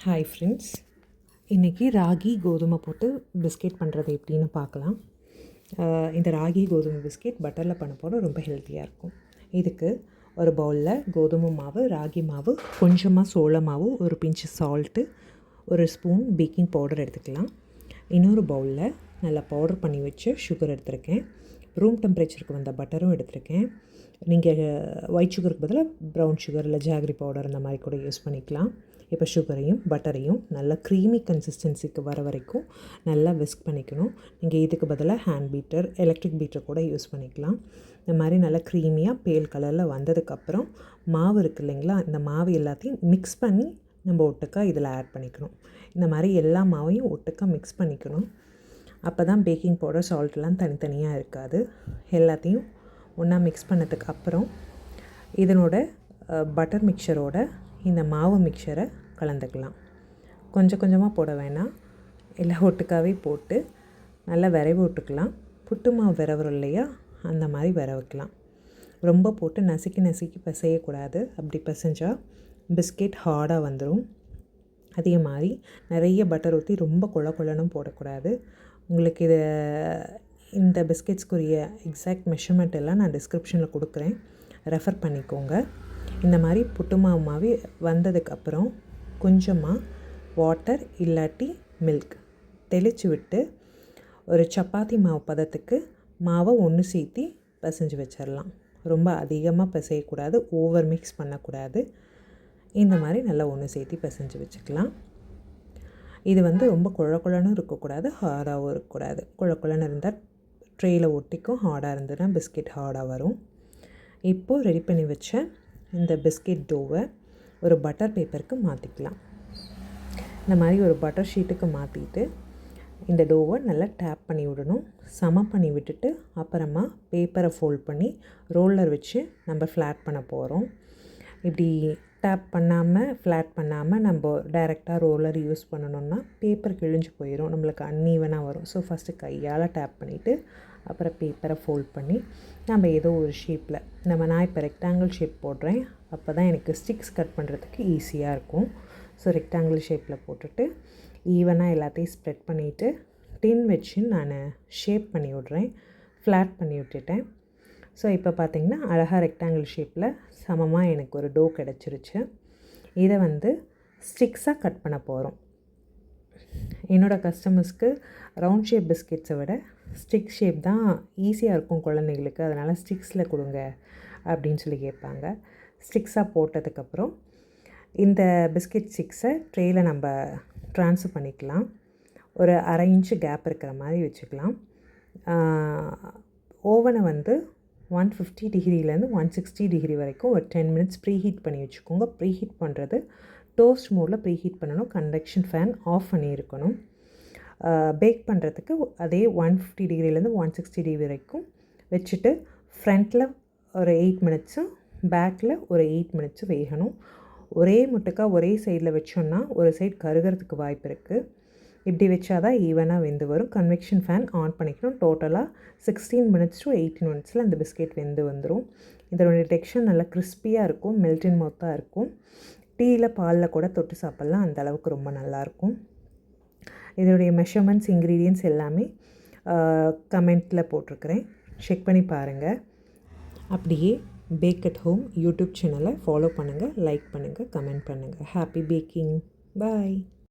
Hi friends, இன்றைக்கி ராகி கோதுமை போட்டு பிஸ்கெட் பண்ணுறது எப்படின்னு பார்க்கலாம். இந்த ராகி கோதுமை பிஸ்கெட் பட்டரில் பண்ண போனால் ரொம்ப ஹெல்த்தியாக இருக்கும். இதுக்கு ஒரு பவுலில் கோதுமை மாவு, ராகி மாவு, கொஞ்சமாக சோள மாவு, ஒரு பிஞ்சு சால்ட்டு, ஒரு ஸ்பூன் பேக்கிங் பவுடர் எடுத்துக்கலாம். இன்னொரு பவுலில் நல்லா பவுடர் பண்ணி வச்சு சுகர் எடுத்துருக்கேன். ரூம் டெம்பரேச்சருக்கு வந்த பட்டரும் எடுத்துருக்கேன். நீங்கள் ஒயிட் சுகருக்கு பதிலாக ப்ரௌன் சுகர் இல்லை ஜாகரி பவுடர் அந்த மாதிரி கூட யூஸ் பண்ணிக்கலாம். இப்போ சுகரையும் பட்டரையும் நல்லா க்ரீமி கன்சிஸ்டன்சிக்கு வர வரைக்கும் நல்லா விஸ்க் பண்ணிக்கணும். நீங்கள் இதுக்கு பதிலாக ஹேண்ட் பீட்டர், எலக்ட்ரிக் பீட்டர் கூட யூஸ் பண்ணிக்கலாம். இந்த மாதிரி நல்லா க்ரீமியாக பேல் கலரில் வந்ததுக்கப்புறம் மாவு இருக்குது இல்லைங்களா, இந்த மாவு எல்லாத்தையும் மிக்ஸ் பண்ணி நம்ம ஒட்டுக்கா இதில் ஆட் பண்ணிக்கணும். இந்த மாதிரி எல்லா மாவையும் ஒட்டுக்கா மிக்ஸ் பண்ணிக்கணும். அப்போ தான் பேக்கிங் பவுடர், சால்ட்லாம் தனித்தனியாக இருக்காது. எல்லாத்தையும் ஒன்றா மிக்ஸ் பண்ணதுக்கு அப்புறம் இதனோட பட்டர் மிக்சரோட இந்த மாவு மிக்சரை கலந்துக்கலாம். கொஞ்சம் கொஞ்சமாக போட வேணாம், எல்லாம் ஒட்டுக்காவே போட்டு நல்லா விரைவி விட்டுக்கலாம். புட்டு மாவு விரவுறோம் இல்லையா, அந்த மாதிரி விரவிக்கலாம். ரொம்ப போட்டு நசுக்கி பிசையக்கூடாது. அப்படி பிசைஞ்சால் பிஸ்கெட் ஹார்டாக வந்துடும். அதே மாதிரி நிறைய பட்டர் ஊற்றி ரொம்ப கொழன்னு போடக்கூடாது. உங்களுக்கு இந்த பிஸ்கெட்ஸ்க்குரிய எக்ஸாக்ட் மெஷர்மெண்ட் எல்லாம் நான் டிஸ்கிரிப்ஷனில் கொடுக்குறேன், ரெஃபர் பண்ணிக்கோங்க. இந்த மாதிரி புட்டு மாவு வந்ததுக்கப்புறம் கொஞ்சமாக வாட்டர் இல்லாட்டி மில்க் தெளித்து விட்டு ஒரு சப்பாத்தி மாவு பதத்துக்கு மாவை ஒன்று சேர்த்தி பிசைஞ்சு வச்சிடலாம். ரொம்ப அதிகமாக பிசையக்கூடாது, ஓவர் மிக்ஸ் பண்ணக்கூடாது. இந்த மாதிரி நல்லா ஒன்று சேர்த்தி பிசைஞ்சு வச்சுக்கலாம். இது ரொம்ப குழன்னு இருக்கக்கூடாது, ஹார்டாகவும் இருக்கக்கூடாது. குழன்னு இருந்தால் ட்ரேயில் ஒட்டிக்கும், ஹார்டாக இருந்ததுன்னா பிஸ்கெட் ஹார்டாக வரும். இப்போது ரெடி பண்ணி வச்ச இந்த பிஸ்கெட் டோவை ஒரு பட்டர் பேப்பருக்கு மாற்றிக்கலாம். இந்த மாதிரி ஒரு பட்டர் ஷீட்டுக்கு மாற்றிட்டு இந்த டோவை நல்லா டேப் பண்ணி விடணும். சமம் பண்ணி விட்டுட்டு அப்புறமா பேப்பரை ஃபோல்ட் பண்ணி ரோலர் வச்சு நம்ம ஃப்ளாட் பண்ண போகிறோம். இப்படி டேப் பண்ணாமல் ஃப்ளாட் பண்ணாமல் நம்ம டைரெக்டாக ரோலர் யூஸ் பண்ணணுன்னா பேப்பர் கிழிஞ்சு போயிடும், நம்மளுக்கு அன்ஈவனாக வரும். ஸோ ஃபஸ்ட்டு கையால் டேப் பண்ணிவிட்டு அப்புறம் பேப்பரை ஃபோல்ட் பண்ணி நம்ம ஏதோ ஒரு ஷேப்பில் நான் இப்போ ரெக்டாங்கிள் ஷேப் போடுறேன். அப்போ தான் எனக்கு ஸ்டிக்ஸ் கட் பண்ணுறதுக்கு ஈஸியாக இருக்கும். ஸோ ரெக்டாங்கிள் ஷேப்பில் போட்டுட்டு ஈவனாக எல்லாத்தையும் ஸ்ப்ரெட் பண்ணிவிட்டு டின் வச்சு நான் ஷேப் பண்ணி விட்றேன், ஃப்ளாட் பண்ணி விட்டுட்டேன். ஸோ இப்போ பார்த்திங்கன்னா அழகாக ரெக்டாங்கிள் ஷேப்பில் சமமாக எனக்கு ஒரு டோ கிடச்சிருச்சு. இதை ஸ்டிக்ஸாக கட் பண்ண போகிறோம். என்னோடய கஸ்டமர்ஸ்க்கு ரவுண்ட் ஷேப் பிஸ்கெட்ஸை விட ஸ்டிக் ஷேப் தான் ஈஸியாக இருக்கும் குழந்தைங்களுக்கு, அதனால் ஸ்டிக்ஸில் கொடுங்க அப்படின்னு சொல்லி கேட்பாங்க. ஸ்டிக்ஸாக போட்டதுக்கப்புறம் இந்த பிஸ்கெட் ஸ்டிக்ஸை ட்ரேயில் நம்ம ட்ரான்ஸ்ஃபர் பண்ணிக்கலாம். ஒரு 1/2 இன்ச்சு கேப் இருக்கிற மாதிரி வச்சுக்கலாம். ஓவனை 150 டிகிரிலேருந்து 160 டிகிரி வரைக்கும் ஒரு 10 மினிட்ஸ் ப்ரீ ஹீட் பண்ணி வச்சுக்கோங்க. ப்ரீ ஹீட் பண்ணுறது டோஸ்ட் மோடில் ப்ரீ ஹீட் பண்ணணும், கன்வெக்ஷன் ஃபேன் ஆஃப் பண்ணியிருக்கணும். பேக் பண்ணுறதுக்கு அதே 150 டிகிரிலேருந்து 160 டிகிரி வரைக்கும் வச்சுட்டு ஃப்ரண்ட்டில் ஒரு 8 மினிட்ஸும் பேக்கில் ஒரு 8 மினிட்ஸும் வேகணும். ஒரே முட்டுக்கா ஒரே சைடில் வச்சோன்னா ஒரு சைடு கருகிறதுக்கு வாய்ப்பு இருக்குது. இப்படி வச்சாதான் ஈவனாக வெந்து வரும். கன்வெக்ஷன் ஃபேன் ஆன் பண்ணிக்கணும். டோட்டலாக 16 மினிட்ஸ் டு 18 மினிட்ஸில் அந்த பிஸ்கெட் வெந்து வந்துடும். இதனுடைய டெக்ஸ்சர் நல்லா கிறிஸ்பியாக இருக்கும், மெல்டின் மவுத்தாக இருக்கும். டீயில் பாலில் கூட தொட்டு சாப்பிட்லாம், அந்த அளவுக்கு ரொம்ப நல்லாயிருக்கும். இதனுடைய மெஷர்மெண்ட்ஸ், இன்க்ரீடியன்ட்ஸ் எல்லாமே கமெண்ட்டில் போட்டிருக்கிறேன், செக் பண்ணி பாருங்கள். அப்படியே பேக் அட் ஹோம் யூடியூப் சேனலை ஃபாலோ பண்ணுங்கள், லைக் பண்ணுங்கள், கமெண்ட் பண்ணுங்கள். Happy baking. பாய்.